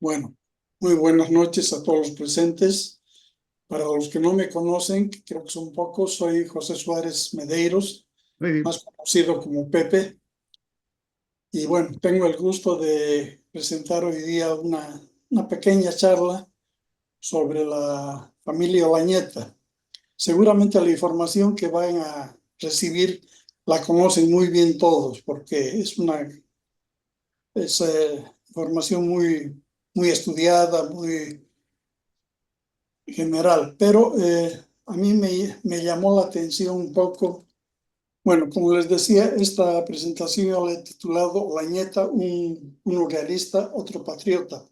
Bueno, muy buenas noches a todos los presentes. Para los que no me conocen, que creo que son pocos, soy José Suárez Medeiros, Muy bien. más conocido como Pepe. Y bueno, tengo el gusto de presentar hoy día una pequeña charla sobre la familia Olañeta. Seguramente la información que van a recibir la conocen muy bien todos, porque es información muy estudiada, muy general, pero a mí me llamó la atención un poco. Bueno, como les decía, esta presentación yo la he titulado Olañeta, uno realista, otro patriota,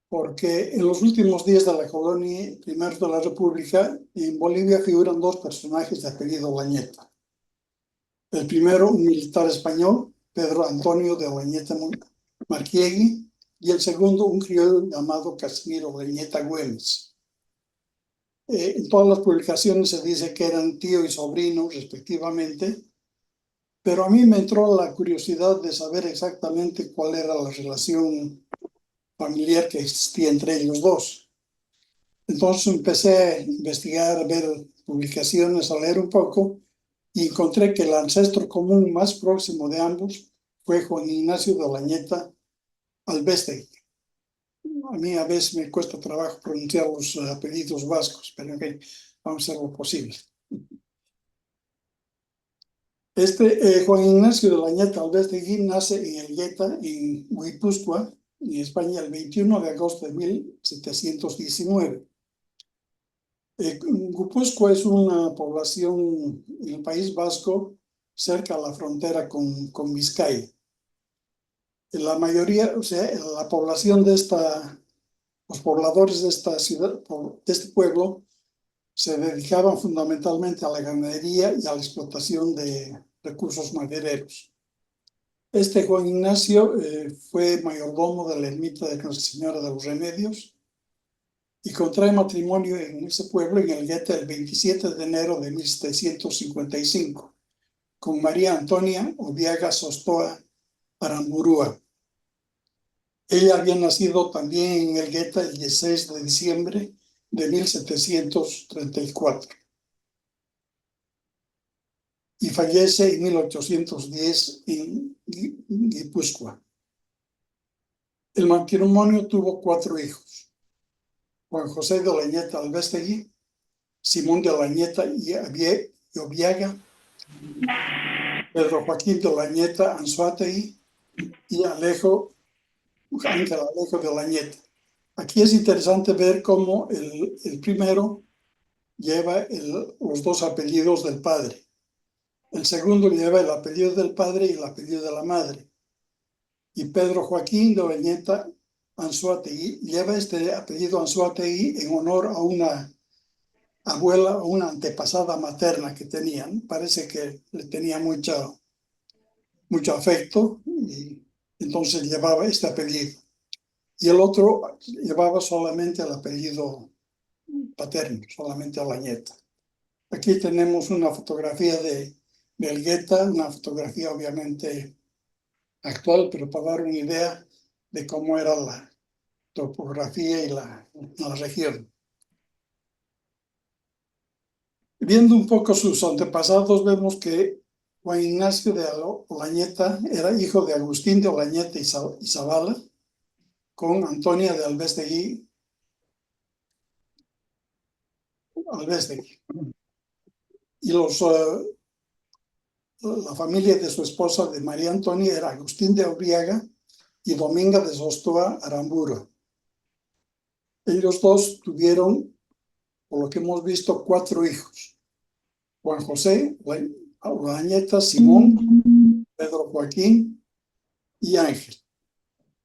porque en los últimos días de la colonia, primero de la República, en Bolivia figuran dos personajes de apellido Olañeta. El primero, un militar español, Pedro Antonio de Olañeta Marquiegui, y el segundo, un criollo llamado Casimiro Olañeta Güemes. En todas las publicaciones se dice que eran tío y sobrino, respectivamente, pero a mí me entró la curiosidad de saber exactamente cuál era la relación familiar que existía entre ellos dos. Entonces empecé a investigar, a ver publicaciones, a leer un poco, y encontré que el ancestro común más próximo de ambos fue Juan Ignacio de Olañeta Albéstegui. A mí a veces me cuesta trabajo pronunciar los apellidos vascos, pero okay, vamos a hacer lo posible. Juan Ignacio de Olañeta Albéstegui nace en Elgueta, en Guipúzcoa, en España, el 21 de agosto de 1719. Guipúzcoa es una población en el País Vasco, cerca a la frontera con Vizcaya. La mayoría, o sea, la población los pobladores de esta ciudad, de este pueblo, se dedicaban fundamentalmente a la ganadería y a la explotación de recursos madereros. Juan Ignacio fue mayordomo de la ermita de Nuestra Señora de los Remedios y contrae matrimonio en ese pueblo, en Elgueta, el 27 de enero de 1755, con María Antonia Obiaga Sostoa Aramburúa. Ella había nacido también en Elgueta el 16 de diciembre de 1734 y fallece en 1810 en Guipúzcoa. El matrimonio tuvo 4 hijos: Juan José de Olañeta Albéstegui, Simón de Olañeta y Obiaga, Pedro Joaquín de Olañeta Anzoátegui y Ángel Alejo de Olañeta. Aquí es interesante ver cómo el primero lleva los dos apellidos del padre. El segundo lleva el apellido del padre y el apellido de la madre. Y Pedro Joaquín de Olañeta Anzoátegui lleva este apellido Anzoátegui en honor a una abuela o una antepasada materna que tenían. Parece que le tenía mucho afecto y entonces llevaba este apellido. Y el otro llevaba solamente el apellido paterno, solamente Olañeta. Aquí tenemos una fotografía de Elgueta, una fotografía obviamente actual, pero para dar una idea de cómo era la topografía y la región. Viendo un poco sus antepasados, vemos que Juan Ignacio de Olañeta era hijo de Agustín de Olañeta y Zavala, con Antonia de Albéstegui. Y la familia de su esposa, de María Antonia, era Agustín de Obriaga y Dominga de Sostoa Aramburu. Ellos dos tuvieron, por lo que hemos visto, 4 hijos: Juan José, Olañeta, Simón, Pedro Joaquín y Ángel.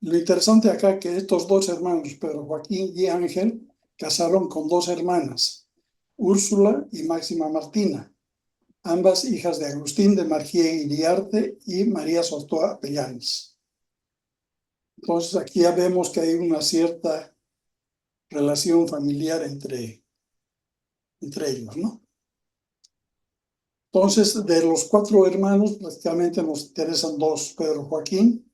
Lo interesante acá es que estos 2 hermanos, Pedro Joaquín y Ángel, casaron con 2 hermanas, Úrsula y Máxima Martina, ambas hijas de Agustín de Marquiegui Iriarte y María Sostoa Pellanis. Entonces aquí ya vemos que hay una cierta relación familiar entre ellos, ¿no? Entonces, de los 4 hermanos, prácticamente nos interesan 2, Pedro Joaquín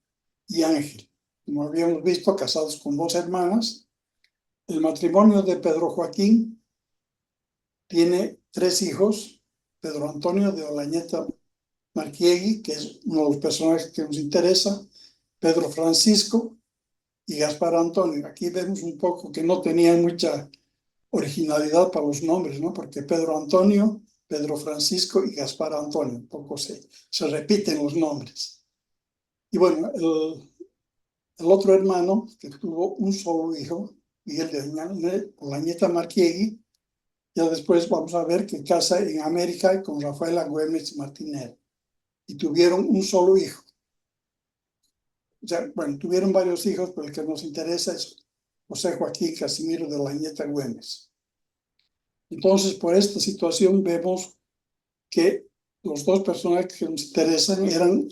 y Ángel. como habíamos visto, casados con 2 hermanas. El matrimonio de Pedro Joaquín tiene 3 hijos: Pedro Antonio de Olañeta Marquiegui, que es uno de los personajes que nos interesa, Pedro Francisco y Gaspar Antonio. Aquí vemos un poco que no tenían mucha originalidad para los nombres, ¿no? Porque Pedro Antonio, Pedro Francisco y Gaspar Antonio, un poco se repiten los nombres. Y bueno, el otro hermano, que tuvo un solo hijo, Miguel de Olañeta Marquiegui, ya después vamos a ver que casa en América con Rafaela Güemes Martínez, y tuvieron un solo hijo. O sea, bueno, tuvieron varios hijos, pero el que nos interesa es José Joaquín Casimiro de Olañeta Güemes. Entonces, por esta situación vemos que los 2 personajes que nos interesan eran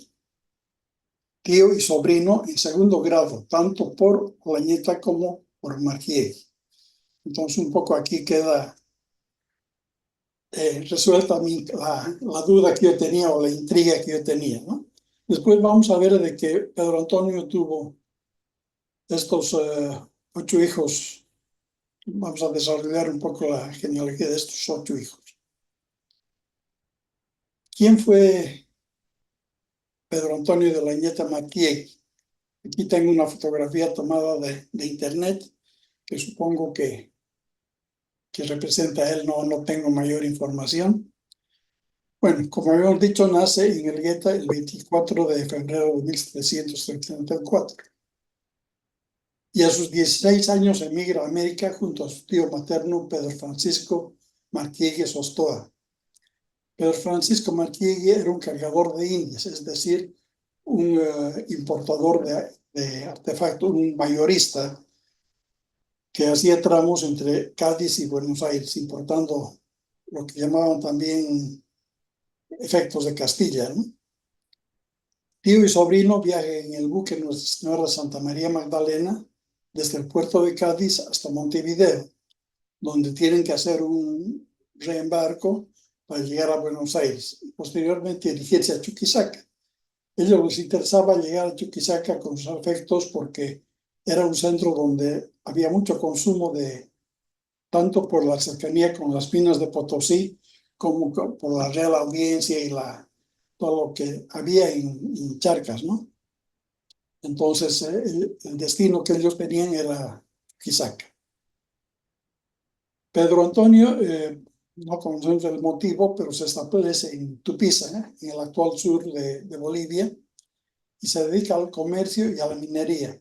tío y sobrino en segundo grado, tanto por Olañeta como por Marquiegui. Entonces, un poco aquí queda resuelta la duda que yo tenía, o la intriga que yo tenía, ¿no? Después vamos a ver de que Pedro Antonio tuvo estos 8 hijos. Vamos a desarrollar un poco la genealogía de estos 8 hijos. ¿Quién fue Pedro Antonio de Olañeta Marquiegui? Aquí tengo una fotografía tomada de internet, que supongo que representa a él. No tengo mayor información. Bueno, como habíamos dicho, nace en Elgueta el 24 de febrero de 1734. Y a sus 16 años emigra a América junto a su tío materno, Pedro Francisco Marquiegui Ostoa. Pedro Francisco Marquiegui era un cargador de indias, es decir, un importador de artefactos, un mayorista que hacía tramos entre Cádiz y Buenos Aires, importando lo que llamaban también efectos de Castilla, ¿no? Tío y sobrino viajan en el buque Nuestra Señora Santa María Magdalena desde el puerto de Cádiz hasta Montevideo, donde tienen que hacer un reembarco para llegar a Buenos Aires y posteriormente dirigirse a Chuquisaca. Ellos les interesaba llegar a Chuquisaca con sus afectos porque era un centro donde había mucho consumo tanto por la cercanía con las minas de Potosí, como por la Real Audiencia y todo lo que había en Charcas, ¿no? Entonces, el destino que ellos tenían era Chuquisaca. Pedro Antonio, no conocemos el motivo, pero se establece en Tupiza, en el actual sur de Bolivia, y se dedica al comercio y a la minería,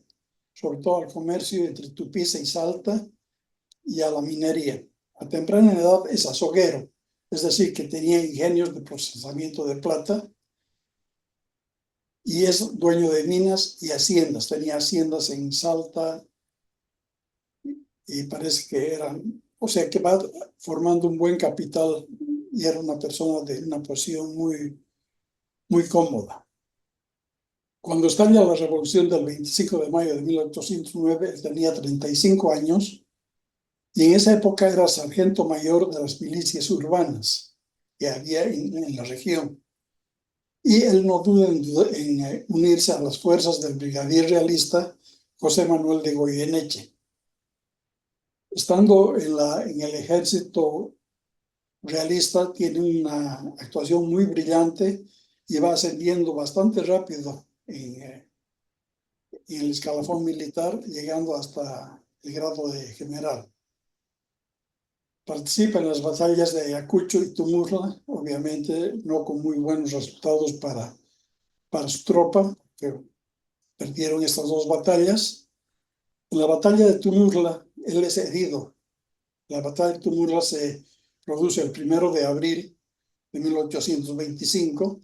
sobre todo al comercio entre Tupiza y Salta, y a la minería. A temprana edad es azoguero, es decir, que tenía ingenios de procesamiento de plata, y es dueño de minas y haciendas. Tenía haciendas en Salta, y parece que eran, o sea, que va formando un buen capital, y era una persona de una posición muy, muy cómoda. Cuando estalla la revolución del 25 de mayo de 1809, él tenía 35 años, y en esa época era sargento mayor de las milicias urbanas que había en la región. Y él no duda en unirse a las fuerzas del brigadier realista José Manuel de Goyeneche. Estando en el ejército realista, tiene una actuación muy brillante y va ascendiendo bastante rápido en el escalafón militar, llegando hasta el grado de general. Participa en las batallas de Ayacucho y Tumurla, obviamente no con muy buenos resultados para su tropa, que perdieron estas 2 batallas. En la batalla de Tumurla, él es herido. La batalla de Tumurla se produce el 1 de abril de 1825.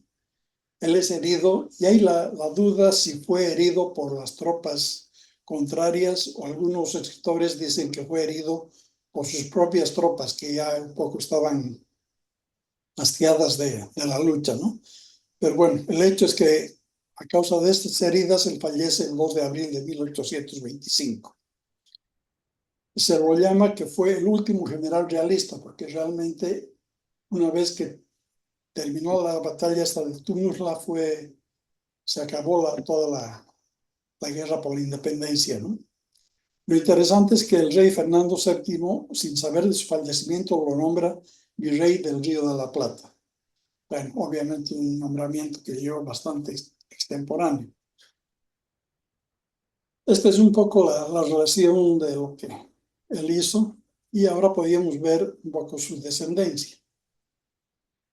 Él es herido, y hay la duda si fue herido por las tropas contrarias, o algunos escritores dicen que fue herido por sus propias tropas, que ya un poco estaban hastiadas de la lucha, ¿no? Pero bueno, el hecho es que a causa de estas heridas, él fallece el 2 de abril de 1825. Se lo llama que fue el último general realista, porque realmente una vez que terminó la batalla hasta de Tumurla, se acabó toda la guerra por la independencia, ¿no? Lo interesante es que el rey Fernando VII, sin saber de su fallecimiento, lo nombra virrey del Río de la Plata. Bueno, obviamente un nombramiento que lleva bastante extemporáneo. Esta es un poco la relación de lo que él hizo, y ahora podíamos ver un poco su descendencia.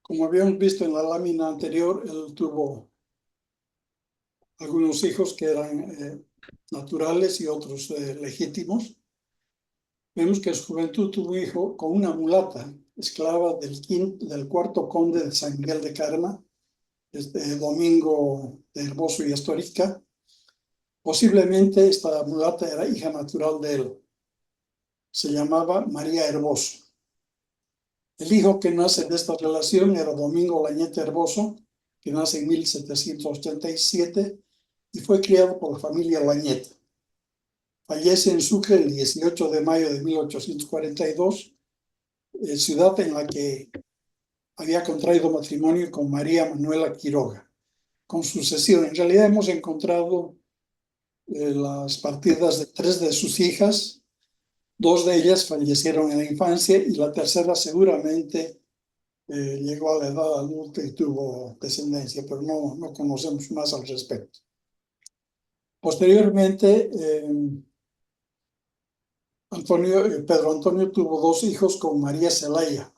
Como habíamos visto en la lámina anterior, él tuvo algunos hijos que eran naturales y otros legítimos. Vemos que en su juventud tuvo un hijo con una mulata, esclava del cuarto conde de San Miguel de Carma, Domingo de Herboso y Astorica. Posiblemente esta mulata era hija natural de él. Se llamaba María Herboso. El hijo que nace de esta relación era Domingo Lañeta Herboso, que nace en 1787 y fue criado por la familia Lañeta. Fallece en Sucre el 18 de mayo de 1842, ciudad en la que había contraído matrimonio con María Manuela Quiroga. Con sucesión, en realidad hemos encontrado las partidas de 3 de sus hijas. 2 de ellas fallecieron en la infancia y la tercera seguramente llegó a la edad adulta y tuvo descendencia, pero no conocemos más al respecto. Posteriormente, Pedro Antonio tuvo 2 hijos con María Zelaya,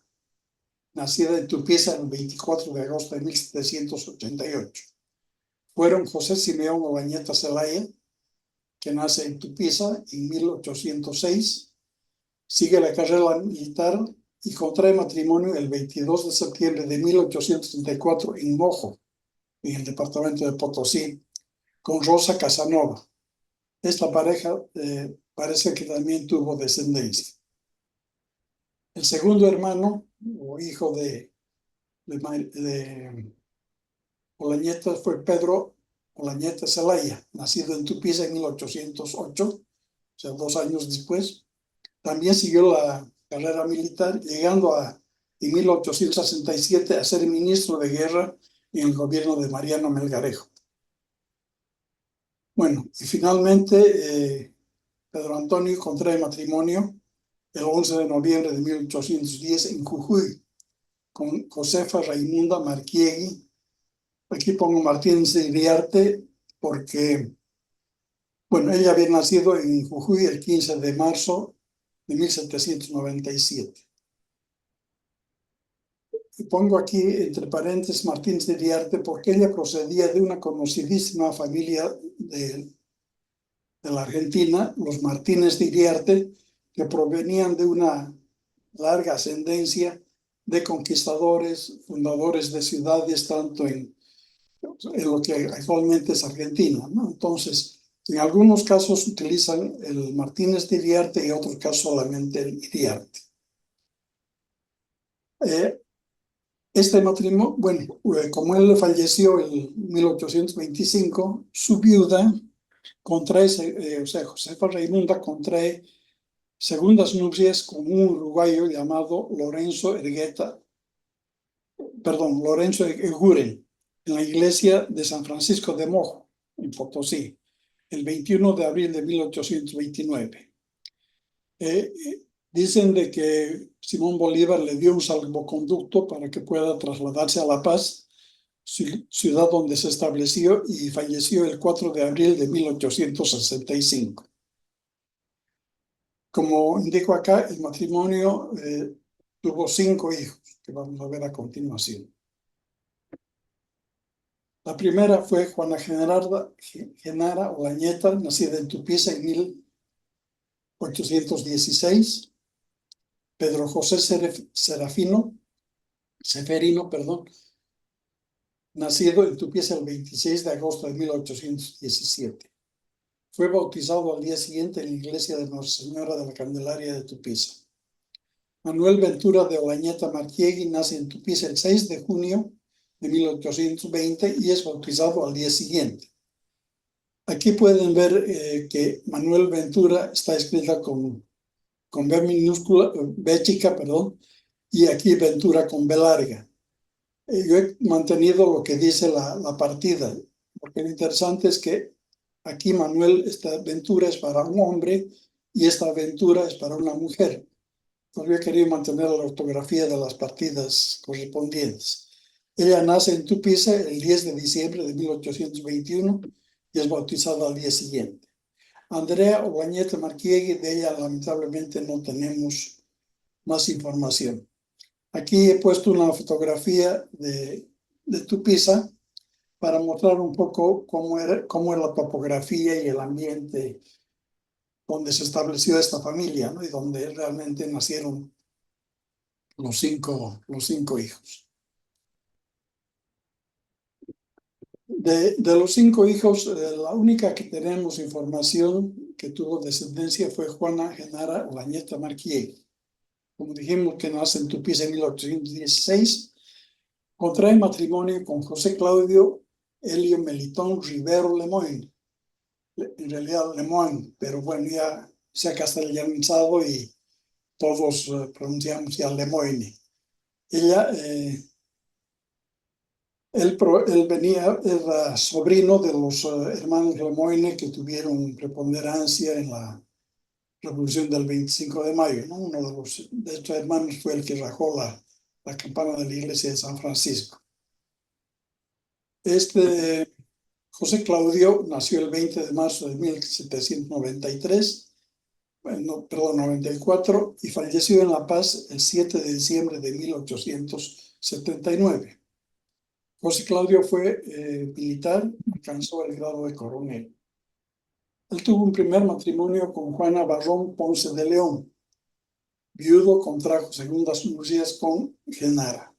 nacida en Tupiza el 24 de agosto de 1788. Fueron José Simeón Olañeta Zelaya, que nace en Tupiza en 1806, sigue la carrera militar y contrae matrimonio el 22 de septiembre de 1834 en Mojo, en el departamento de Potosí, con Rosa Casanova. Esta pareja parece que también tuvo descendencia. El segundo hermano o hijo de Olañeta fue Pedro Olañeta Zelaya, nacido en Tupiza en 1808, o sea, 2 años después. También siguió la carrera militar, llegando en 1867 a ser ministro de guerra en el gobierno de Mariano Melgarejo. Bueno, y finalmente Pedro Antonio contrae matrimonio el 11 de noviembre de 1810 en Jujuy con Josefa Raimunda Marquiegui. Aquí pongo Martínez de Iriarte porque, bueno, ella había nacido en Jujuy el 15 de marzo de 1797. Y pongo aquí entre paréntesis Martínez de Iriarte porque ella procedía de una conocidísima familia de la Argentina, los Martínez de Iriarte, que provenían de una larga ascendencia de conquistadores, fundadores de ciudades, tanto en lo que actualmente es Argentina, ¿no? Entonces, en algunos casos utilizan el Martínez de Iriarte y en otros casos solamente el Iriarte. Este matrimonio, bueno, como él falleció en 1825, su viuda contrae, o sea, Josefa Raimunda contrae segundas nupcias con un uruguayo llamado Lorenzo Eguren, en la iglesia de San Francisco de Mojo, en Potosí, el 21 de abril de 1829. Dicen de que Simón Bolívar le dio un salvoconducto para que pueda trasladarse a La Paz, ciudad donde se estableció, y falleció el 4 de abril de 1865. Como indico acá, el matrimonio tuvo 5 hijos, que vamos a ver a continuación. La primera fue Juana Genara Olañeta, nacida en Tupiza en 1816. Pedro José Seferino, nacido en Tupiza el 26 de agosto de 1817. Fue bautizado al día siguiente en la iglesia de Nuestra Señora de la Candelaria de Tupiza. Manuel Ventura de Olañeta Marquiegui nace en Tupiza el 6 de junio de 1820 y es bautizado al día siguiente. Aquí pueden ver que Manuel Ventura está escrita con B minúscula, B chica, perdón, y aquí Ventura con B larga. Yo he mantenido lo que dice la partida, porque lo interesante es que Aquí, Manuel, esta aventura es para un hombre y esta aventura es para una mujer. Porque he querido mantener la ortografía de las partidas correspondientes. Ella nace en Tupiza el 10 de diciembre de 1821 y es bautizada al día siguiente. Andrea Obañete Marquiegui, de ella lamentablemente no tenemos más información. Aquí he puesto una fotografía de Tupiza para mostrar un poco cómo era la topografía y el ambiente donde se estableció esta familia, ¿no? Y donde realmente nacieron los cinco hijos. De los 5 hijos, la única que tenemos información que tuvo descendencia fue Juana Genara Olañeta Marquiegui. Como dijimos, que nace en Tupiza en 1816, contrae matrimonio con José Claudio Helio Melitón Rivero Lemoyne. En realidad Lemoyne, pero bueno, ya se ha castellanizado y todos pronunciamos ya Lemoyne. Él era sobrino de los hermanos Lemoyne que tuvieron preponderancia en la Revolución del 25 de mayo, ¿no? Uno de estos hermanos fue el que rajó la campana de la iglesia de San Francisco. José Claudio nació el 20 de marzo de 1793, perdón, 94, y falleció en La Paz el 7 de diciembre de 1879. José Claudio fue militar, alcanzó el grado de coronel. Él tuvo un primer matrimonio con Juana Barrón Ponce de León. Viudo, contrajo segundas nupcias con Genara.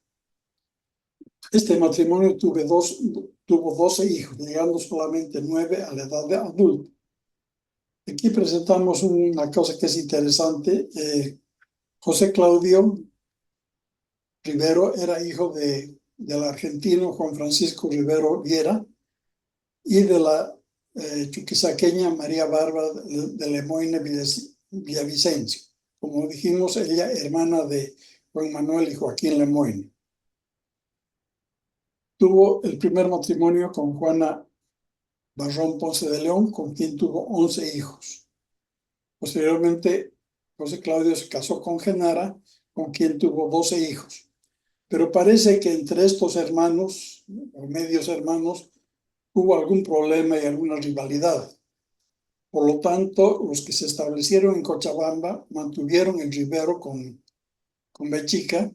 Este matrimonio tuvo 12 hijos, llegando solamente 9 a la edad de adulto. Aquí presentamos una cosa que es interesante. José Claudio Rivero era hijo del argentino Juan Francisco Rivero Viera y de la chuquisaqueña María Bárbara de Lemoyne Villavicencio. Como dijimos, ella hermana de Juan Manuel y Joaquín Lemoyne. Tuvo el primer matrimonio con Juana Barrón Ponce de León, con quien tuvo 11 hijos. Posteriormente, José Claudio se casó con Genara, con quien tuvo 12 hijos. Pero parece que entre estos hermanos, o medios hermanos, hubo algún problema y alguna rivalidad. Por lo tanto, los que se establecieron en Cochabamba mantuvieron el Rivero con B chica,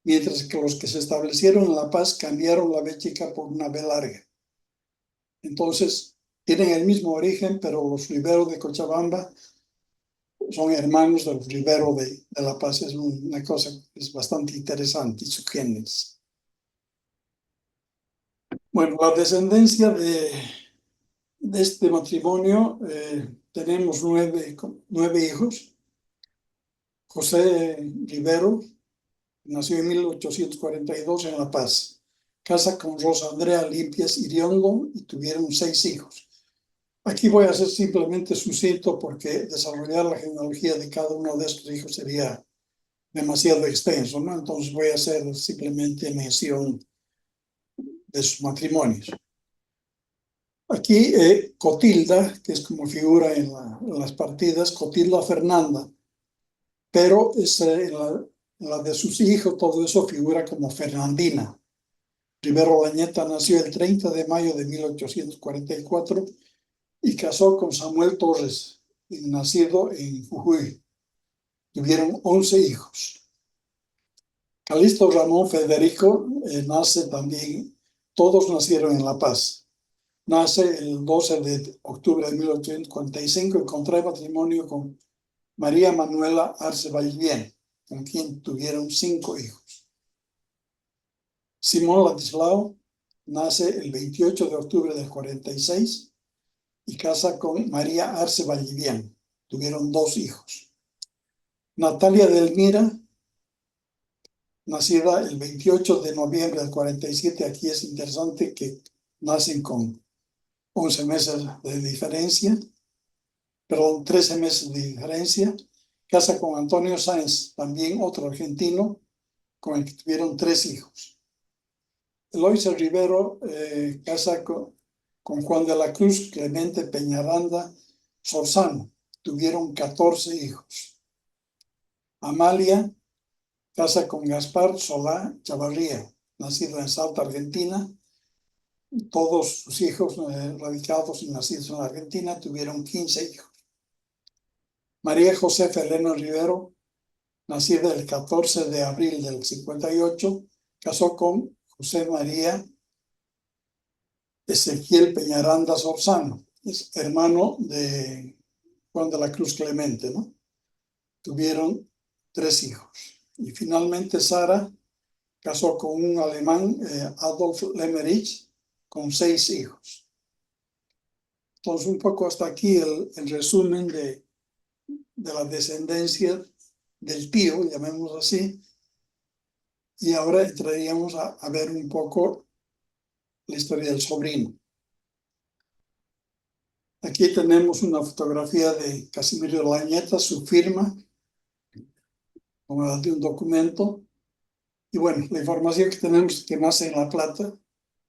mientras que los que se establecieron en La Paz cambiaron la B chica por una B larga. Entonces, tienen el mismo origen, pero los Rivero de Cochabamba son hermanos de los Rivero de La Paz. Es una cosa que es bastante interesante, su génesis. Bueno, la descendencia de este matrimonio, tenemos 9 hijos. José Rivero nació en 1842 en La Paz. Casa con Rosa Andrea Limpias Iriondo y tuvieron 6 hijos. Aquí voy a ser simplemente sucinto porque desarrollar la genealogía de cada uno de estos hijos sería demasiado extenso, ¿no? Entonces voy a hacer simplemente mención de sus matrimonios. Aquí Cotilda, que es como figura en las partidas, Cotilda Fernanda, pero en la de sus hijos todo eso figura como Fernandina. Rivero Olañeta nació el 30 de mayo de 1844 y casó con Samuel Torres, nacido en Jujuy. Tuvieron 11 hijos. Calixto Ramón Federico nace también, todos nacieron en La Paz. Nace el 12 de octubre de 1845 y contrae matrimonio con María Manuela Arce Vallivien, con quien tuvieron 5 hijos. Simón Ladislao nace el 28 de octubre del 46 y casa con María Arce Vallivien. Tuvieron 2 hijos. Natalia Delmira, nacida el 28 de noviembre del 47, aquí es interesante que nacen con 11 meses de diferencia, perdón, 13 meses de diferencia. Casa con Antonio Sáenz, también otro argentino, con el que tuvieron 3 hijos. Eloisa Rivero casa con con Juan de la Cruz Clemente Peñaranda Sorzano. Tuvieron 14 hijos. Amalia casa con Gaspar Solá Chavarría, nacido en Salta, Argentina. Todos sus hijos radicados y nacidos en Argentina tuvieron 15 hijos. María Josefa Elena Rivero, nacida el 14 de abril del 58, casó con José María Ezequiel Peñaranda Sorzano, es hermano de Juan de la Cruz Clemente, ¿no? Tuvieron 3 hijos. Y finalmente Sara casó con un alemán, Adolf Lemmerich, con 6 hijos. Entonces, un poco hasta aquí el resumen de la descendencia del tío, llamémoslo así. Y ahora entraríamos a ver un poco la historia del sobrino. Aquí tenemos una fotografía de Casimiro Lañeta, su firma, como la de un documento. Y bueno, la información que tenemos es que nace en La Plata,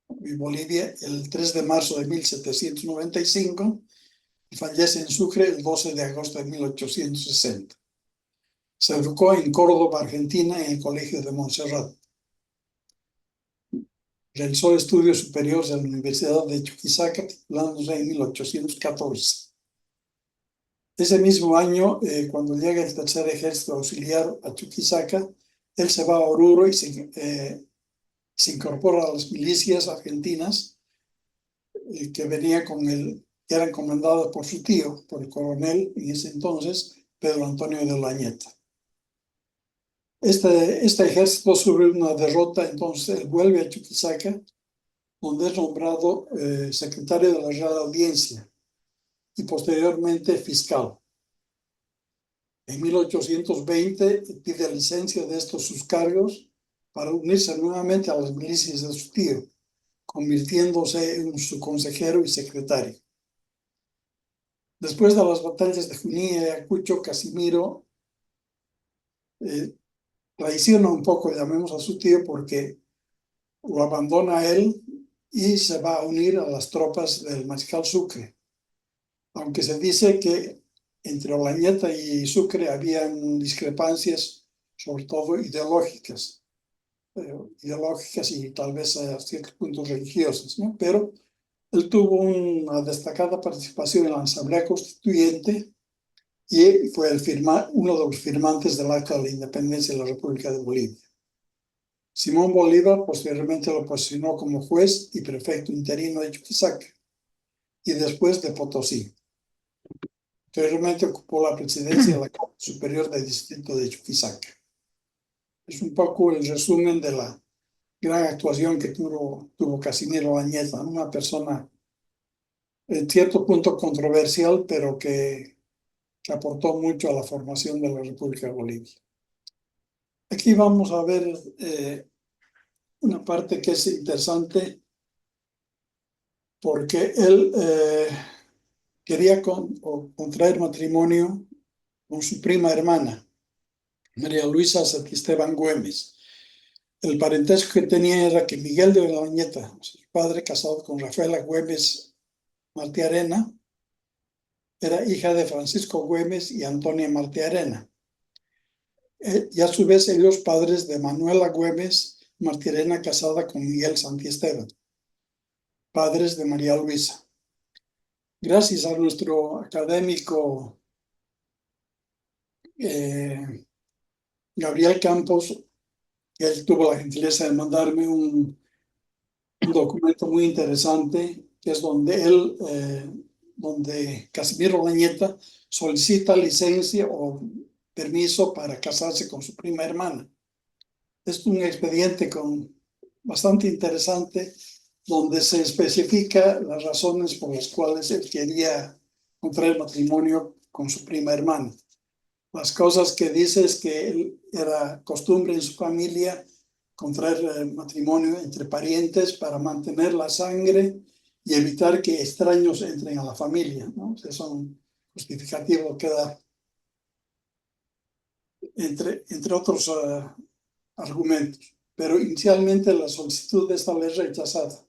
en Bolivia, el 3 de marzo de 1795 y fallece en Sucre el 12 de agosto de 1860. Se educó en Córdoba, Argentina, en el Colegio de Montserrat. Realizó estudios superiores en la Universidad de Chuquisaca, titulándose en 1814. Ese mismo año, cuando llega el tercer ejército auxiliar a Chuquisaca, él se va a Oruro y se incorpora a las milicias argentinas que venía que eran comandadas por su tío, por el coronel en ese entonces, Pedro Antonio de Olañeta. Este ejército sufre una derrota, entonces él vuelve a Chuquisaca, donde es nombrado secretario de la Real Audiencia y posteriormente fiscal. En 1820 pide licencia de estos sus cargos para unirse nuevamente a las milicias de su tío, convirtiéndose en su consejero y secretario. Después de las batallas de Junín y Ayacucho, Casimiro traiciona un poco, llamemos a su tío, porque lo abandona a él y se va a unir a las tropas del mariscal Sucre. Aunque se dice que entre Olañeta y Sucre habían discrepancias, sobre todo ideológicas y tal vez a ciertos puntos religiosos, ¿no? Pero él tuvo una destacada participación en la Asamblea Constituyente y fue uno de los firmantes del Acta de la Independencia de la República de Bolivia. Simón Bolívar posteriormente lo posicionó como juez y prefecto interino de Chuquisaca y después de Potosí. Posteriormente ocupó la presidencia de la Cámara Superior del Distrito de Chuquisaca. Es un poco el resumen de la gran actuación que tuvo Casimiro Lañeta, una persona en cierto punto controversial, pero que aportó mucho a la formación de la República de Bolivia. Aquí vamos a ver una parte que es interesante, porque él quería contraer matrimonio con su prima hermana, María Luisa Santisteban Güemes. El parentesco que tenía era que Miguel de Olañeta, su padre, casado con Rafaela Güemes Martiarena, era hija de Francisco Güemes y Antonia Martiarena. Y a su vez ellos padres de Manuela Güemes Martiarena, casada con Miguel Santisteban, padres de María Luisa. Gracias a nuestro académico Gabriel Campos, él tuvo la gentileza de mandarme un documento muy interesante, que es donde Casimiro Lañeta solicita licencia o permiso para casarse con su prima hermana. Es un expediente bastante interesante, donde se especifica las razones por las cuales él quería contraer matrimonio con su prima hermana. Las cosas que dice es que era costumbre en su familia contraer matrimonio entre parientes para mantener la sangre y evitar que extraños entren a la familia, ¿no? Ese es un justificativo que da, entre otros argumentos. Pero inicialmente la solicitud de esta ley es rechazada.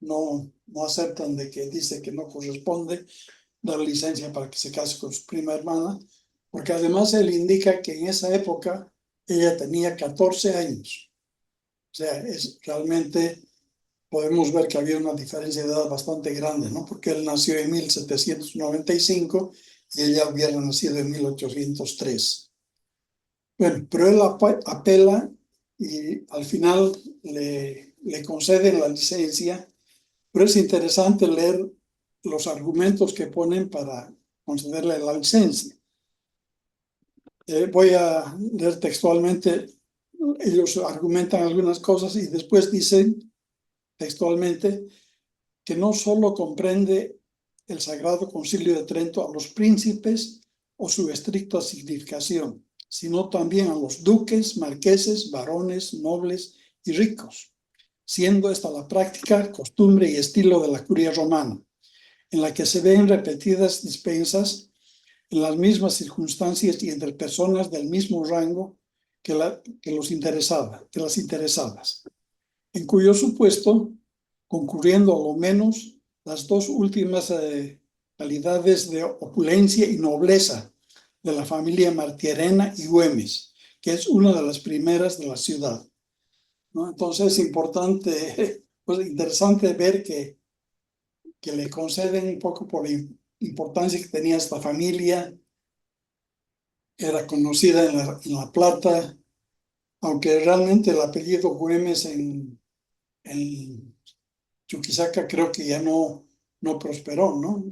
no aceptan de que dice que no corresponde dar licencia para que se case con su prima hermana, porque además él indica que en esa época ella tenía 14 años. O sea, realmente podemos ver que había una diferencia de edad bastante grande, ¿no? Porque él nació en 1795 y ella hubiera nacido en 1803. Bueno, pero él apela y al final le conceden la licencia, pero es interesante leer los argumentos que ponen para concederle la licencia. Voy a leer textualmente, ellos argumentan algunas cosas y después dicen textualmente que no solo comprende el Sagrado Concilio de Trento a los príncipes o su estricta significación, sino también a los duques, marqueses, varones, nobles y ricos, siendo esta la práctica, costumbre y estilo de la curia romana, en la que se ven repetidas dispensas en las mismas circunstancias y entre personas del mismo rango que las interesadas, en cuyo supuesto, concurriendo a lo menos las dos últimas calidades de opulencia y nobleza de la familia Martirena y Güemes, que es una de las primeras de la ciudad, ¿no? Entonces es importante, pues interesante ver que le conceden un poco por la importancia que tenía esta familia. Era conocida en La Plata, aunque realmente el apellido Güemes en Chuquisaca creo que ya no prosperó, ¿no?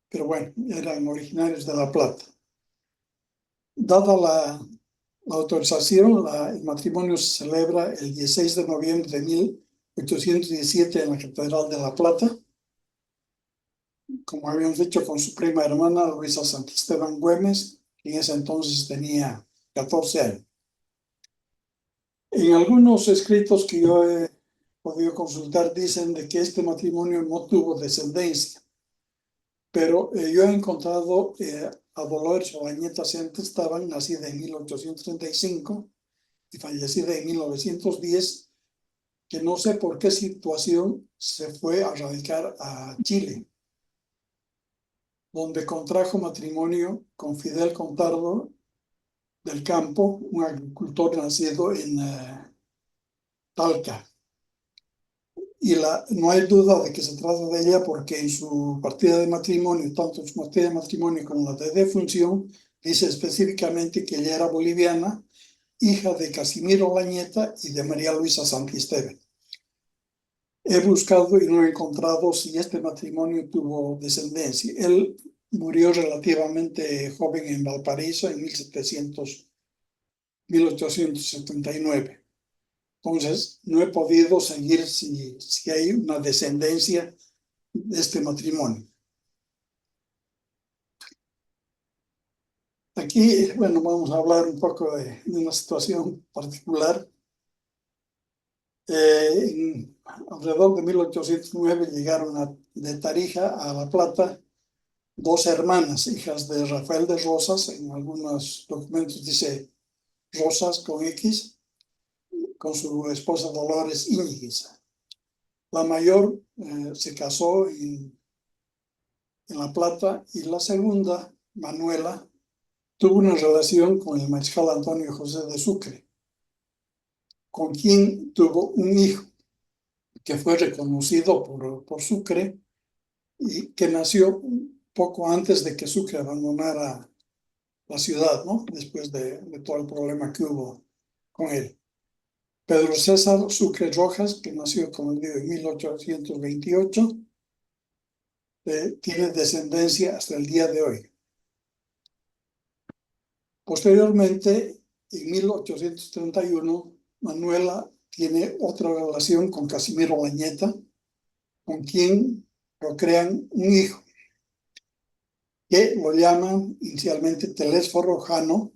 Pero bueno, eran originarios de La Plata. Dada la autorización, el matrimonio se celebra el 16 de noviembre de 1817 en la Catedral de La Plata, como habíamos dicho, con su prima hermana Luisa Santisteban Güemes, que en ese entonces tenía 14 años. En algunos escritos que yo he podido consultar dicen de que este matrimonio no tuvo descendencia, pero yo he encontrado a Dolores Olañeta Santisteban, nacida en 1835 y fallecida en 1910, que no sé por qué situación se fue a radicar a Chile, donde contrajo matrimonio con Fidel Contardo del Campo, un agricultor nacido en Talca. Y no hay duda de que se trata de ella porque en su partida de matrimonio, tanto en su partida de matrimonio como en la de defunción, dice específicamente que ella era boliviana, hija de Casimiro Olañeta y de María Luisa Santisteban. He buscado y no he encontrado si este matrimonio tuvo descendencia. Él murió relativamente joven en Valparaíso en 1879. Entonces, no he podido seguir si hay una descendencia de este matrimonio. Aquí, bueno, vamos a hablar un poco de una situación particular. Alrededor de 1809 llegaron de Tarija a La Plata dos hermanas, hijas de Rafael de Rosas, en algunos documentos dice Rosas con X, con su esposa Dolores Íñiguez. La mayor se casó en La Plata y la segunda, Manuela, tuvo una relación con el mariscal Antonio José de Sucre, con quien tuvo un hijo que fue reconocido por Sucre y que nació poco antes de que Sucre abandonara la ciudad, ¿no? Después de todo el problema que hubo con él. Pedro César Sucre Rojas, que nació, como digo, en 1828, tiene descendencia hasta el día de hoy. Posteriormente, en 1831, Manuela tiene otra relación con Casimiro Olañeta, con quien procrean un hijo, que lo llaman inicialmente Telésforo Jano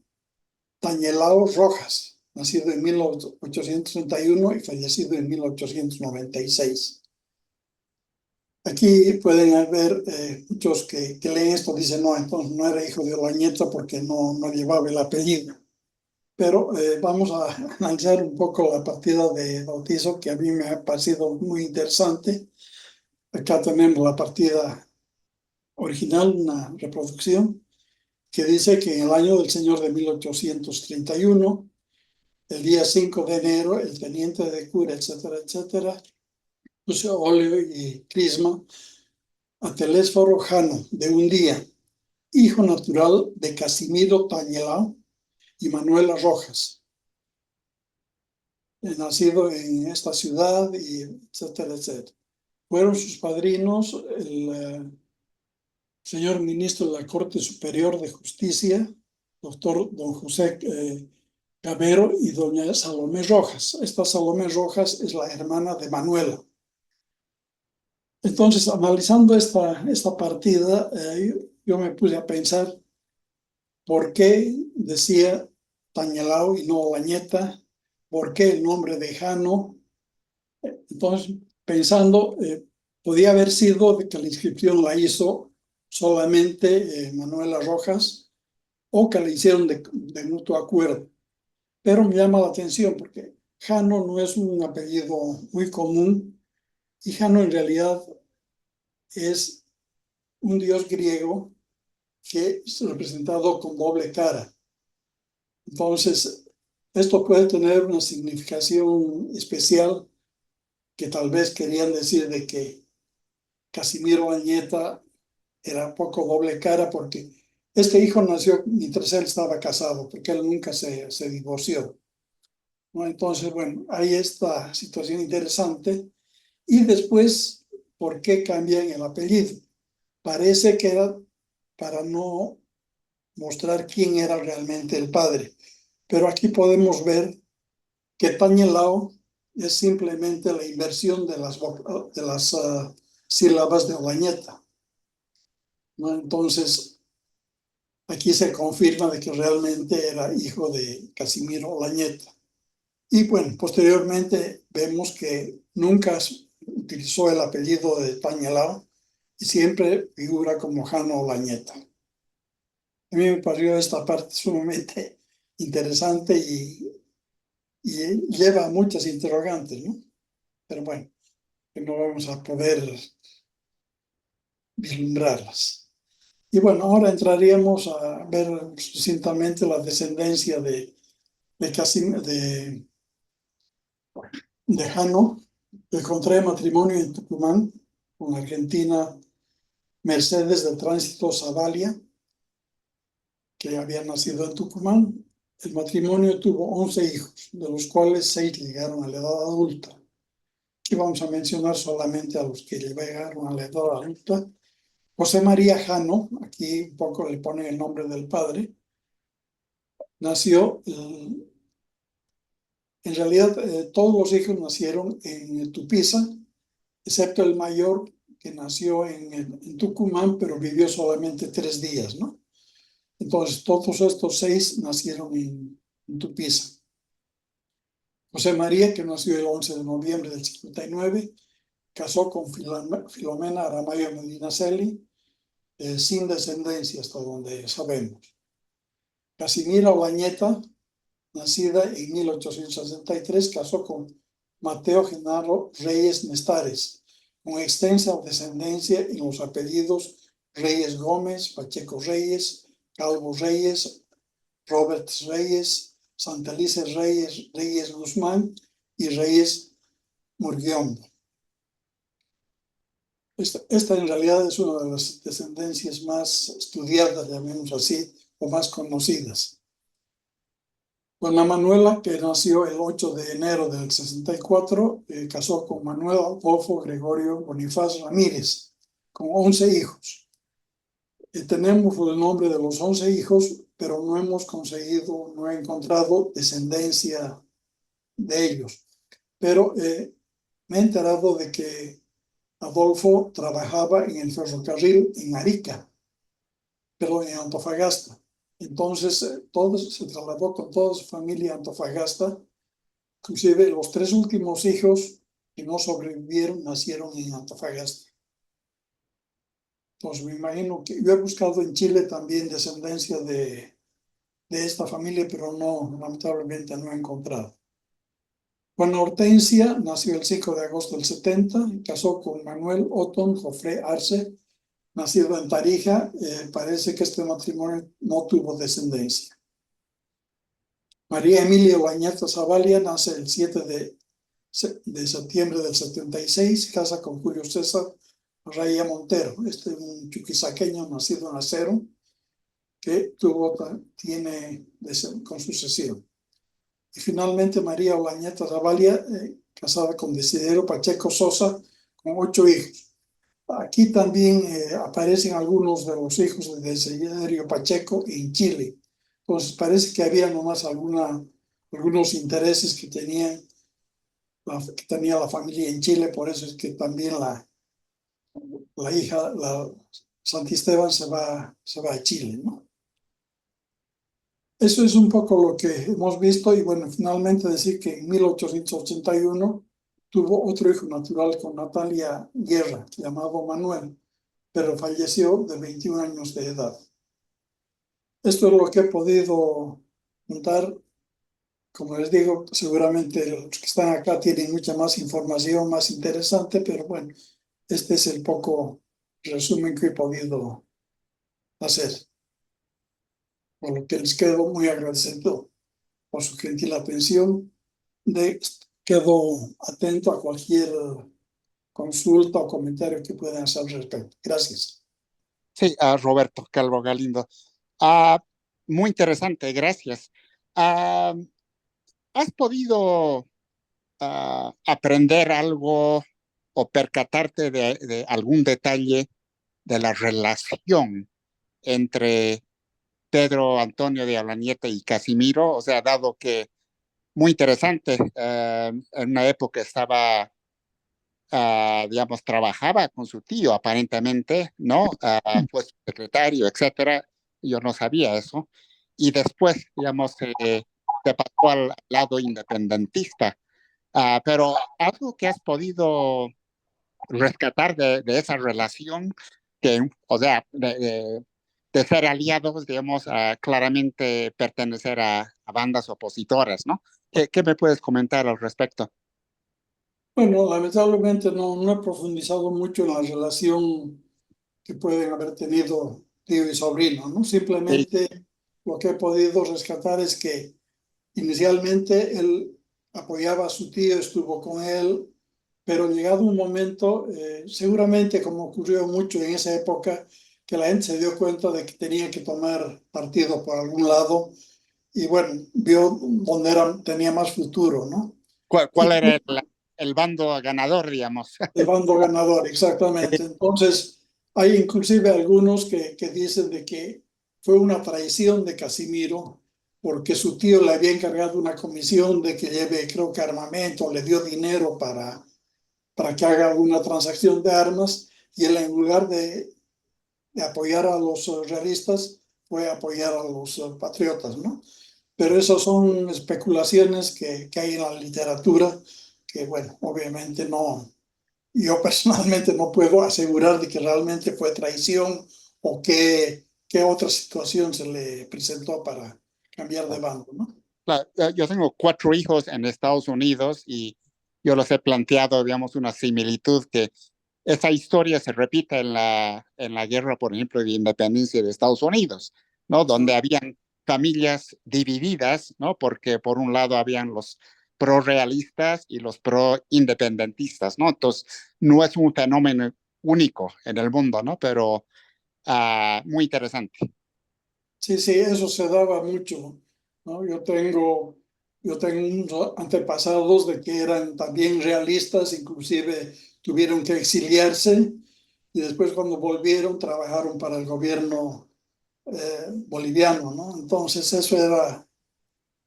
Tañelao Rojas, nacido en 1831 y fallecido en 1896. Aquí pueden haber muchos que leen esto, dicen, no, entonces no era hijo de Olañeta porque no llevaba el apellido. Pero vamos a analizar un poco la partida de bautizo, que a mí me ha parecido muy interesante. Acá tenemos la partida original, una reproducción, que dice que en el año del Señor de 1831, el día 5 de enero, el teniente de cura, etcétera, etcétera, puso óleo y crisma a Telésforo Jano de un día, hijo natural de Casimiro Tañelao y Manuela Rojas, nacido en esta ciudad, y etcétera, etcétera. Fueron sus padrinos el señor ministro de la Corte Superior de Justicia, doctor don José Cabero, y doña Salomé Rojas. Esta Salomé Rojas es la hermana de Manuela. Entonces, analizando esta partida, yo me puse a pensar por qué decía Tañelao y no Olañeta, por qué el nombre de Jano. Entonces, pensando, podía haber sido de que la inscripción la hizo solamente Manuela Rojas, o que la hicieron de mutuo acuerdo. Pero me llama la atención porque Jano no es un apellido muy común, y Jano en realidad es un dios griego que es representado con doble cara. Entonces, esto puede tener una significación especial, que tal vez querían decir de que Casimiro Añeta era poco doble cara, porque este hijo nació mientras él estaba casado, porque él nunca se divorció, ¿no? Entonces, bueno, hay esta situación interesante. Y después, ¿por qué cambian el apellido? Parece que era para no mostrar quién era realmente el padre. Pero aquí podemos ver que Tañelao es simplemente la inversión de las sílabas de Olañeta, ¿no? Entonces, aquí se confirma de que realmente era hijo de Casimiro Olañeta. Y bueno, posteriormente vemos que nunca utilizó el apellido de Tañelao y siempre figura como Jano Olañeta. A mí me pareció esta parte sumamente interesante y lleva a muchas interrogantes, ¿no? Pero bueno, que no vamos a poder vislumbrarlas. Y bueno, ahora entraríamos a ver sucintamente la descendencia de Jano, que contrae matrimonio en Tucumán con argentina Mercedes de Tránsito Zavalia, que había nacido en Tucumán. El matrimonio tuvo 11 hijos, de los cuales 6 llegaron a la edad adulta. Aquí vamos a mencionar solamente a los que llegaron a la edad adulta. José María Jano, aquí un poco le ponen el nombre del padre, nació, en realidad todos los hijos nacieron en Tupiza, excepto el mayor, que nació en Tucumán, pero vivió solamente 3 días, ¿no? Entonces, todos estos 6 nacieron en Tupiza. José María, que nació el 11 de noviembre del 59, casó con Filomena Aramayo Medinaceli, sin descendencia hasta donde sabemos. Casimira Olañeta, nacida en 1863, casó con Mateo Genaro Reyes Nestares, con extensa descendencia en los apellidos Reyes Gómez, Pacheco Reyes, Calvo Reyes, Roberts Reyes, Santelices Reyes, Reyes Guzmán y Reyes Murguiondo. Esta en realidad es una de las descendencias más estudiadas, llamemos así, o más conocidas. Doña Manuela, que nació el 8 de enero del 64, casó con Manuel Adolfo Gregorio Bonifaz Ramírez, con 11 hijos. Tenemos el nombre de los 11 hijos, pero no hemos conseguido, no he encontrado descendencia de ellos. Pero me he enterado de que Adolfo trabajaba en el ferrocarril en Arica, pero en Antofagasta. Entonces, se trasladó con toda su familia a Antofagasta. Inclusive los 3 últimos hijos que no sobrevivieron nacieron en Antofagasta. Entonces me imagino que yo he buscado en Chile también descendencia de de esta familia, pero no, lamentablemente no he encontrado. Juana Hortensia nació el 5 de agosto del 70, casó con Manuel Otón Jofré Arce, nacido en Tarija. Parece que este matrimonio no tuvo descendencia. María Emilia Olañeta Zavalia nace el 7 de septiembre del 76, casa con Julio César Raya Montero, un chuquisaqueño nacido en Acero, que tiene con sucesión. Y finalmente María Olañeta Zavalia, casada con Desiderio Pacheco Sosa, con 8 hijos. Aquí también aparecen algunos de los hijos de Desiderio Pacheco en Chile. Entonces parece que había nomás algunos intereses que tenía la familia en Chile, por eso es que también la hija, la Santisteban, se va a Chile, ¿no? Eso es un poco lo que hemos visto y bueno, finalmente decir que en 1881 tuvo otro hijo natural con Natalia Guerra, llamado Manuel, pero falleció de 21 años de edad. Esto es lo que he podido contar. Como les digo, seguramente los que están acá tienen mucha más información, más interesante, pero bueno, este es el poco resumen que he podido hacer. Por lo que les quedo muy agradecido por su gentil atención. Quedo atento a cualquier consulta o comentario que puedan hacer al respecto. Gracias. Sí, a Roberto Calvo Galindo. Ah, muy interesante, gracias. Ah, ¿Has podido aprender algo o percatarte de algún detalle de la relación entre Pedro Antonio de Alanieta y Casimiro? O sea, dado que muy interesante, en una época estaba, digamos, trabajaba con su tío aparentemente, ¿no? Fue su secretario, etcétera. Yo no sabía eso. Y después, digamos, se pasó al lado independentista. Pero algo que has podido rescatar de esa relación, que, o sea, de ser aliados, digamos, a claramente pertenecer a bandas opositoras, ¿no? ¿Qué me puedes comentar al respecto? Bueno, lamentablemente no he profundizado mucho en la relación que pueden haber tenido tío y sobrino, ¿no? Sí, Simplemente lo que he podido rescatar es que inicialmente él apoyaba a su tío, estuvo con él, pero llegado un momento, seguramente como ocurrió mucho en esa época, que la gente se dio cuenta de que tenía que tomar partido por algún lado y bueno, vio donde tenía más futuro, ¿no? ¿cuál era el bando ganador, digamos? El bando ganador, exactamente. Entonces, hay inclusive algunos que dicen de que fue una traición de Casimiro porque su tío le había encargado una comisión de que lleve, creo que armamento, le dio dinero para que haga alguna transacción de armas y él en lugar de apoyar a los realistas fue a apoyar a los patriotas, ¿no? Pero esas son especulaciones que hay en la literatura que, bueno, obviamente no, yo personalmente no puedo asegurar de que realmente fue traición o qué otra situación se le presentó para cambiar de bando, ¿no? Yo tengo 4 hijos en Estados Unidos y yo los he planteado, digamos, una similitud que esa historia se repite en la guerra, por ejemplo, de independencia de Estados Unidos, ¿no? Donde habían familias divididas, ¿no? Porque por un lado habían los pro-realistas y los pro-independentistas, ¿no? Entonces, no es un fenómeno único en el mundo, ¿no? Pero muy interesante. Sí, sí, eso se daba mucho, ¿no? Yo tengo unos antepasados de que eran también realistas, inclusive tuvieron que exiliarse y después cuando volvieron trabajaron para el gobierno boliviano, ¿no? Entonces eso era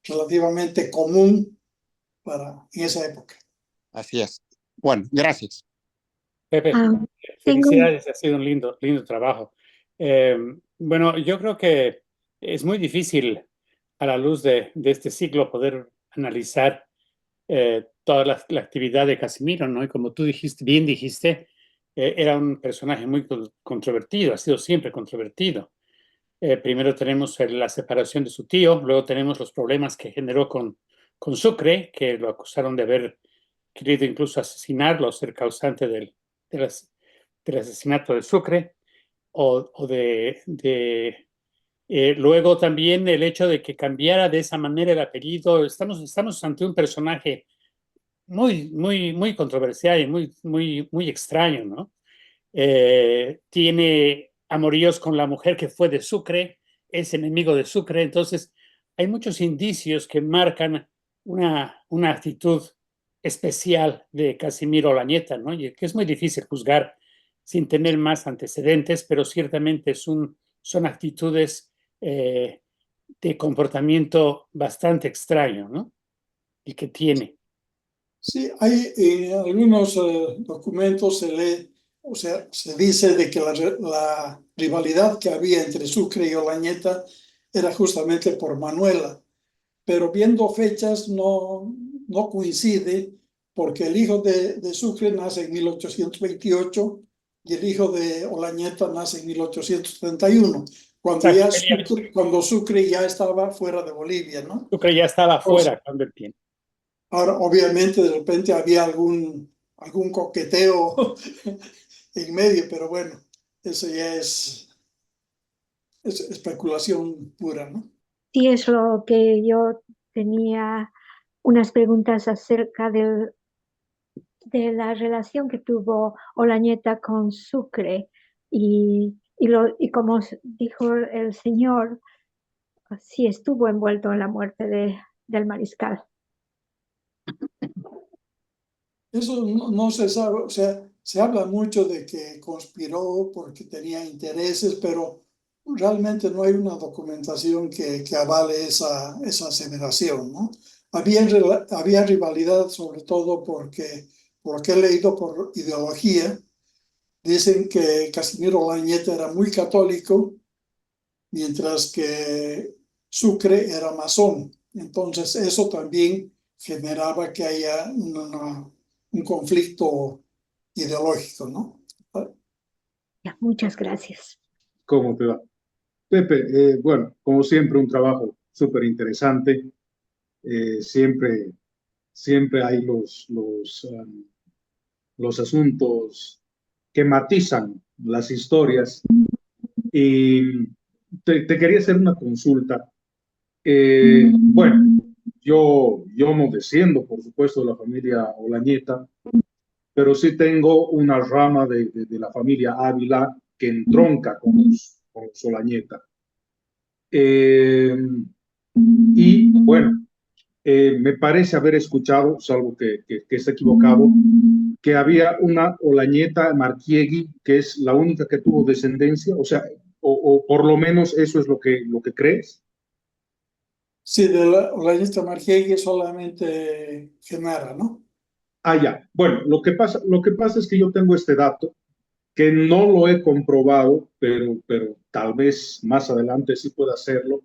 relativamente común en esa época. Así es. Bueno, gracias. Pepe, Ah, tengo, felicidades, ha sido un lindo, lindo trabajo. Bueno, yo creo que es muy difícil a la luz de este siglo poder analizar toda la actividad de Casimiro, ¿no? Y como tú dijiste, bien dijiste, era un personaje muy controvertido, ha sido siempre controvertido. Primero tenemos la separación de su tío, luego tenemos los problemas que generó con Sucre, que lo acusaron de haber querido incluso asesinarlo, ser causante del asesinato de Sucre, luego también el hecho de que cambiara de esa manera el apellido. Estamos ante un personaje muy controversial y muy extraño, ¿no? Tiene amoríos con la mujer que fue de Sucre, es enemigo de Sucre, entonces hay muchos indicios que marcan una actitud especial de Casimiro Olañeta, ¿no? Y que es muy difícil juzgar sin tener más antecedentes, pero ciertamente son actitudes de comportamiento bastante extraño, ¿no? Y que tiene. Sí, hay en algunos documentos se lee, o sea, se dice de que la rivalidad que había entre Sucre y Olañeta era justamente por Manuela, pero viendo fechas no coincide, porque el hijo de Sucre nace en 1828 y el hijo de Olañeta nace en 1831, cuando Sucre ya estaba fuera de Bolivia, ¿no? Sucre ya estaba fuera cuando él tiene. Ahora, obviamente, de repente había algún coqueteo en medio, pero bueno, eso ya es especulación pura, ¿no? Sí, es lo que yo tenía unas preguntas acerca de la relación que tuvo Olañeta con Sucre y como dijo el señor, sí estuvo envuelto en la muerte del mariscal. Eso no se sabe, o sea, se habla mucho de que conspiró porque tenía intereses, pero realmente no hay una documentación que avale esa aseveración, ¿no? Había rivalidad sobre todo porque, por lo que he leído por ideología, dicen que Casimiro Olañeta era muy católico, mientras que Sucre era masón. Entonces eso también generaba que haya un conflicto ideológico, ¿no? Ya, muchas gracias. ¿Cómo te va? Pepe, bueno, como siempre, un trabajo súper interesante. Siempre hay los asuntos que matizan las historias. Y te quería hacer una consulta. Bueno, yo no desciendo, por supuesto, de la familia Olañeta, pero sí tengo una rama de la familia Ávila que entronca con los Olañeta. Y bueno, me parece haber escuchado, salvo que esté equivocado, que había una Olañeta Marquiegui, que es la única que tuvo descendencia, o sea, o por lo menos eso es lo que crees. Sí, de la Olañeta Marquiegui solamente Genara, ¿no? Ah, ya. Bueno, lo que pasa es que yo tengo este dato que no lo he comprobado, pero tal vez más adelante sí pueda hacerlo.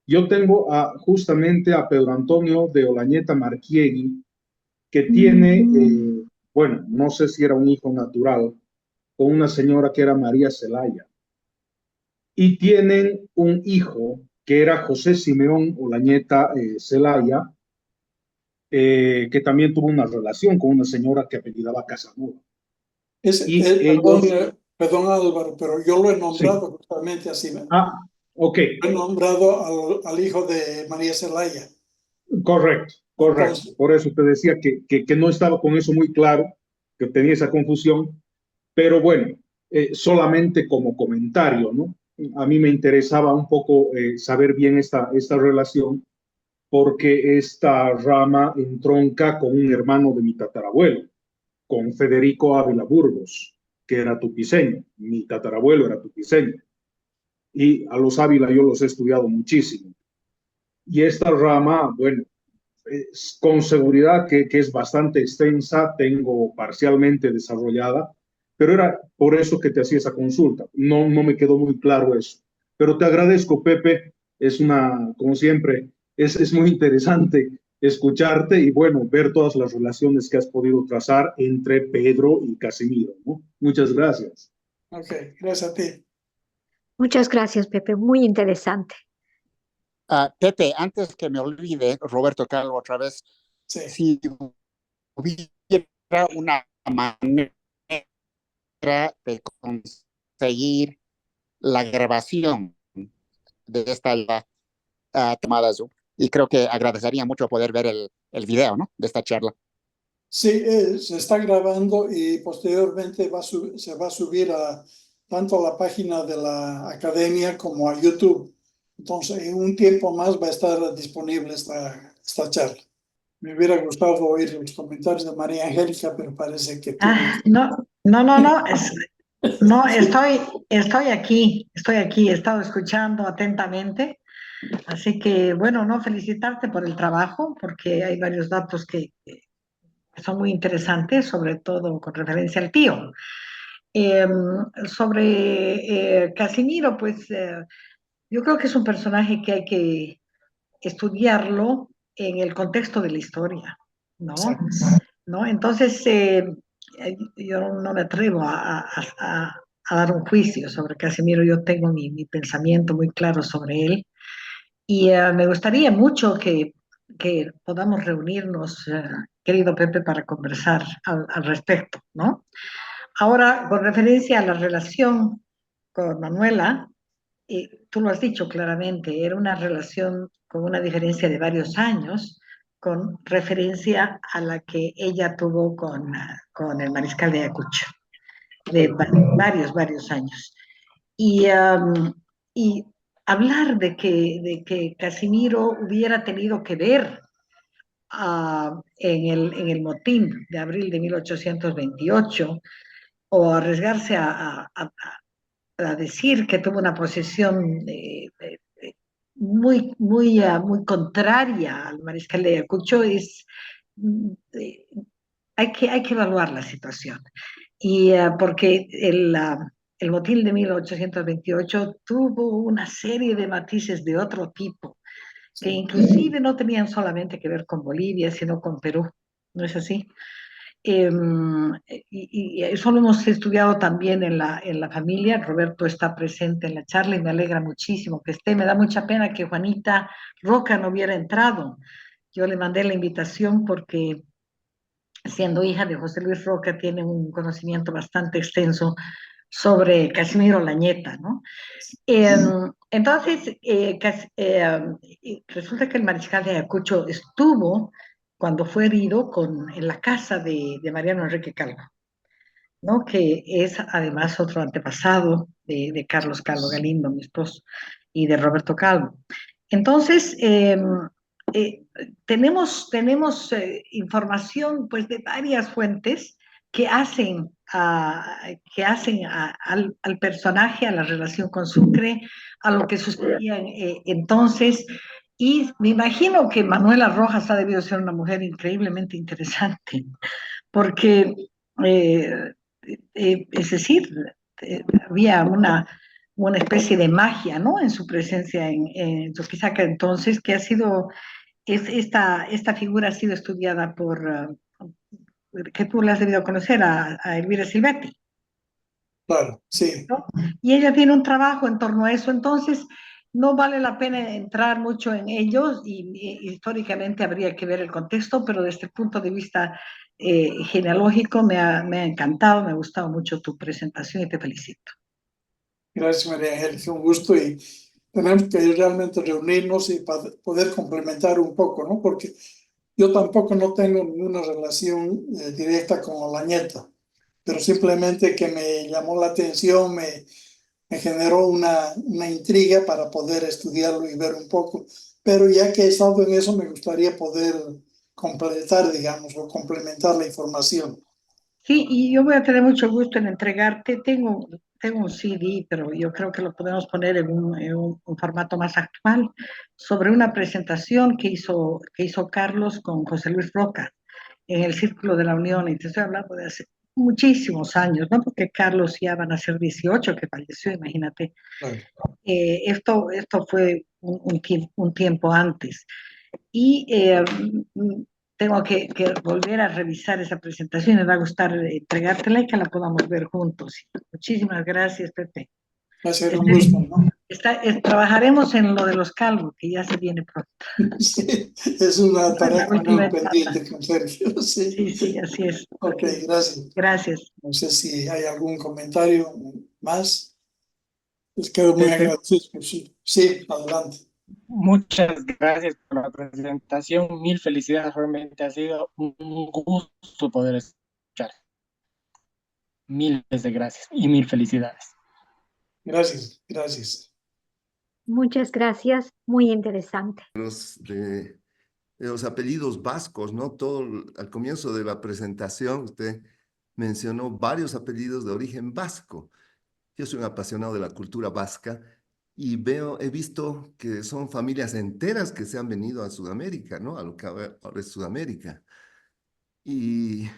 Yo tengo justamente a Pedro Antonio de Olañeta Marquiegui, que tiene, bueno, no sé si era un hijo natural, con una señora que era María Zelaya. Y tienen un hijo que era José Simeón Olañeta Zelaya, que también tuvo una relación con una señora que apellidaba Casanova. Perdón, Álvaro, pero yo lo he nombrado justamente así. Ah, ok. Lo he nombrado al hijo de María Zelaya. Correcto. Entonces, por eso te decía que no estaba con eso muy claro, que tenía esa confusión, pero bueno, solamente como comentario, ¿no? A mí me interesaba un poco saber bien esta relación, porque esta rama entronca con un hermano de mi tatarabuelo, con Federico Ávila Burgos, que era tupiceño. Mi tatarabuelo era tupiceño. Y a los Ávila yo los he estudiado muchísimo. Y esta rama, bueno, con seguridad que es bastante extensa, tengo parcialmente desarrollada, pero era por eso que te hacía esa consulta. No me quedó muy claro eso. Pero te agradezco, Pepe. Como siempre, es muy interesante escucharte y, bueno, ver todas las relaciones que has podido trazar entre Pedro y Casimiro, ¿no? Muchas gracias. Ok, gracias a ti. Muchas gracias, Pepe. Muy interesante. Pepe, antes que me olvide, Roberto Calvo otra vez, Sí. si hubiera una manera de conseguir la grabación de esta tomada Zoom, y creo que agradecería mucho poder ver el video, ¿no?, de esta charla. Sí, se está grabando y posteriormente se va a subir tanto a la página de la academia como a YouTube. Entonces, en un tiempo más va a estar disponible esta charla. Me hubiera gustado oír los comentarios de María Angélica, pero parece que tuvo que... No, no, estoy aquí, he estado escuchando atentamente, así que bueno, no, felicitarte por el trabajo, porque hay varios datos que son muy interesantes, sobre todo con referencia al tío. Sobre Casimiro, pues yo creo que es un personaje que hay que estudiarlo en el contexto de la historia, ¿no? ¿No? Entonces, yo no me atrevo a dar un juicio sobre Casimiro. Yo tengo mi pensamiento muy claro sobre él y me gustaría mucho que podamos reunirnos, querido Pepe, para conversar al respecto, ¿no? Ahora, con referencia a la relación con Manuela, tú lo has dicho claramente, era una relación con una diferencia de varios años, con referencia a la que ella tuvo con el mariscal de Ayacucho, de varios años. Y hablar de que Casimiro hubiera tenido que ver en el motín de abril de 1828, o arriesgarse a decir que tuvo una posición muy contraria al mariscal de Ayacucho, hay que evaluar la situación. Y porque el motín de 1828 tuvo una serie de matices de otro tipo, que inclusive no tenían solamente que ver con Bolivia, sino con Perú, ¿no es así? Y eso lo hemos estudiado también en la familia. Roberto está presente en la charla y me alegra muchísimo que esté. Me da mucha pena que Juanita Roca no hubiera entrado. Yo le mandé la invitación porque, siendo hija de José Luis Roca, tiene un conocimiento bastante extenso sobre Casimiro Lañeta, ¿no? Entonces, resulta que el mariscal de Ayacucho estuvo, cuando fue herido, en la casa de Mariano Enrique Calvo, ¿no? Que es además otro antepasado de Carlos Calvo Galindo, mi esposo, y de Roberto Calvo. Entonces, tenemos información, pues, de varias fuentes que hacen al personaje, a la relación con Sucre, a lo que sucedía entonces. Y me imagino que Manuela Rojas ha debido ser una mujer increíblemente interesante, porque, es decir, había una especie de magia, ¿no?, en su presencia en Chuquisaca entonces, que esta figura ha sido estudiada que tú la has debido conocer, a Elvira Silvetti, Claro, sí. ¿no? Y ella tiene un trabajo en torno a eso, entonces no vale la pena entrar mucho en ellos, y históricamente habría que ver el contexto, pero desde el punto de vista genealógico me ha encantado, me ha gustado mucho tu presentación y te felicito. Gracias, María Angélica, un gusto, y tenemos que realmente reunirnos y poder complementar un poco, ¿no? Porque yo tampoco no tengo ninguna relación directa con Olañeta, pero simplemente que me llamó la atención, me generó una intriga para poder estudiarlo y ver un poco. Pero ya que he estado en eso, me gustaría poder completar, digamos, o complementar la información. Sí, y yo voy a tener mucho gusto en entregarte. Tengo un CD, pero yo creo que lo podemos poner en un formato más actual, sobre una presentación que hizo Carlos con José Luis Roca en el Círculo de la Unión, y te estoy hablando de hace muchísimos años, ¿no? Porque Carlos ya van a ser 18 que falleció, imagínate. Claro. Esto fue un tiempo antes. Y tengo que volver a revisar esa presentación. Me va a gustar entregártela y que la podamos ver juntos. Muchísimas gracias, Pepe. Va a ser un gusto, ¿no? Trabajaremos en lo de los calvos, que ya se viene pronto. Sí, es una tarea La última pendiente con Sergio. Sí. Sí, sí, así es. Ok, gracias. Gracias. No sé si hay algún comentario más. Les quedo muy agradecido. Sí, adelante. Muchas gracias por la presentación. Mil felicidades. Realmente ha sido un gusto poder escuchar. Miles de gracias y mil felicidades. Gracias, gracias. Muchas gracias, muy interesante. De los apellidos vascos, ¿no? Al comienzo de la presentación usted mencionó varios apellidos de origen vasco. Yo soy un apasionado de la cultura vasca y he visto que son familias enteras que se han venido a Sudamérica, ¿no? A lo que ahora es Sudamérica. Y el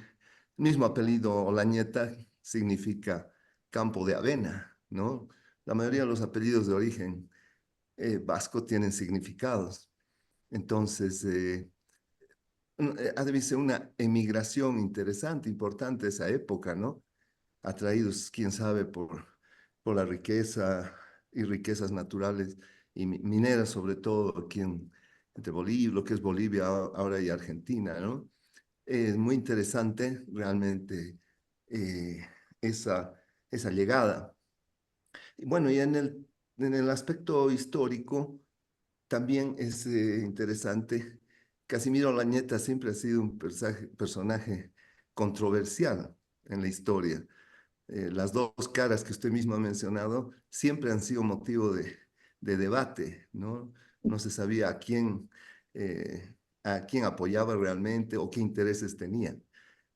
mismo apellido Olañeta significa campo de avena, ¿no? La mayoría de los apellidos de origen vasco tienen significados. Entonces, ha de ser una emigración interesante, importante esa época, ¿no? Atraídos, quién sabe, por la riqueza y riquezas naturales y mineras, sobre todo aquí entre Bolivia, lo que es Bolivia ahora y Argentina, ¿no? Es muy interesante realmente esa llegada. Y bueno, y en el aspecto histórico también es interesante. Casimiro Olañeta siempre ha sido un personaje controversial en la historia. Las dos caras que usted mismo ha mencionado siempre han sido motivo de debate, ¿no? No se sabía a quién apoyaba realmente o qué intereses tenía.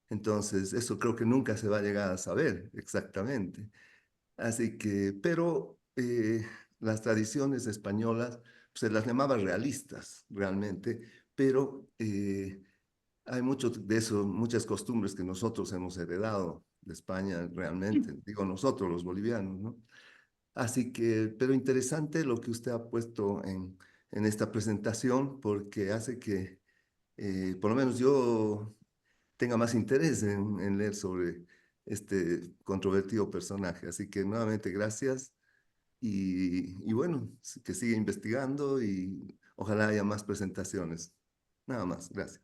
Entonces, eso creo que nunca se va a llegar a saber exactamente. Así que, pero las tradiciones españolas se las llamaba realistas realmente, pero hay mucho de eso, muchas costumbres que nosotros hemos heredado de España realmente, digo nosotros los bolivianos, ¿no? Así que, pero interesante lo que usted ha puesto en esta presentación, porque hace que por lo menos yo tenga más interés en leer sobre este controvertido personaje. Así que nuevamente gracias y bueno, que siga investigando y ojalá haya más presentaciones. Nada más, gracias.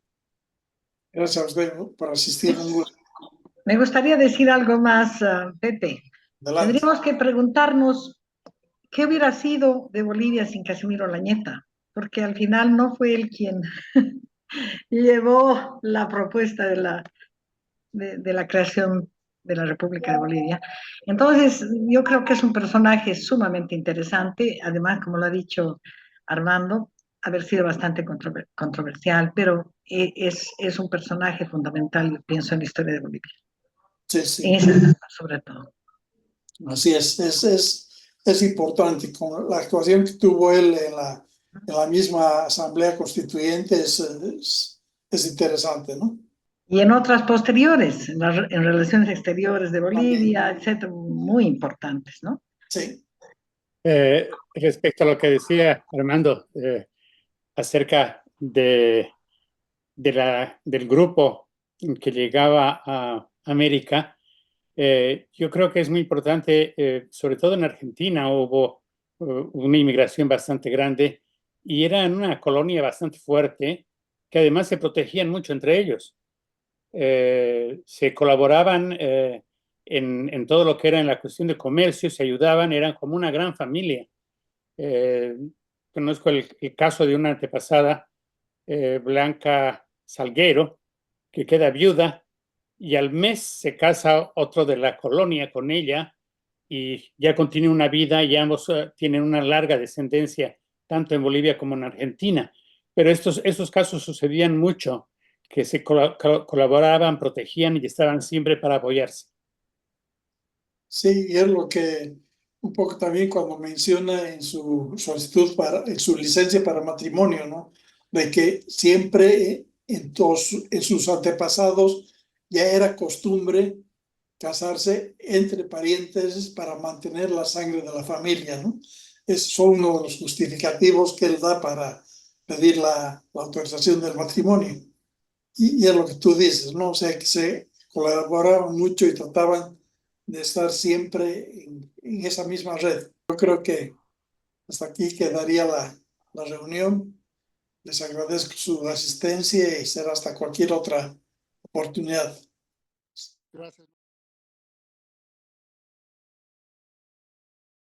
Gracias a usted por asistir. Un gusto. Me gustaría decir algo más, Pepe. Adelante. Tendríamos que preguntarnos qué hubiera sido de Bolivia sin Casimiro Olañeta, porque al final no fue él quien llevó la propuesta de la creación de la República de Bolivia. Entonces, yo creo que es un personaje sumamente interesante, además, como lo ha dicho Armando, haber sido bastante controversial, pero es un personaje fundamental, yo pienso, en la historia de Bolivia. Sí, sí. En esa etapa, sobre todo. Así es importante. Con la actuación que tuvo él en la misma Asamblea Constituyente es interesante, ¿no? Y en otras posteriores, en relaciones exteriores de Bolivia, etcétera, muy importantes, ¿no? Sí. Respecto a lo que decía Armando acerca del grupo que llegaba a América, yo creo que es muy importante, sobre todo en Argentina hubo una inmigración bastante grande y era una colonia bastante fuerte que además se protegían mucho entre ellos. Se colaboraban en todo lo que era en la cuestión de comercio, se ayudaban, eran como una gran familia. Conozco el caso de una antepasada, Blanca Salguero, que queda viuda y al mes se casa otro de la colonia con ella y ya continúa una vida y ambos tienen una larga descendencia, tanto en Bolivia como en Argentina. Pero estos casos sucedían mucho, que se colaboraban, protegían y estaban siempre para apoyarse. Sí, y es lo que un poco también cuando menciona en su solicitud en su licencia para matrimonio, ¿no? De que siempre en sus antepasados ya era costumbre casarse entre parientes para mantener la sangre de la familia, ¿no? Es uno de los justificativos que él da para pedir la autorización del matrimonio. Y es lo que tú dices, ¿no? O sea, que se colaboraban mucho y trataban de estar siempre en esa misma red. Yo creo que hasta aquí quedaría la reunión. Les agradezco su asistencia y será hasta cualquier otra oportunidad. Gracias.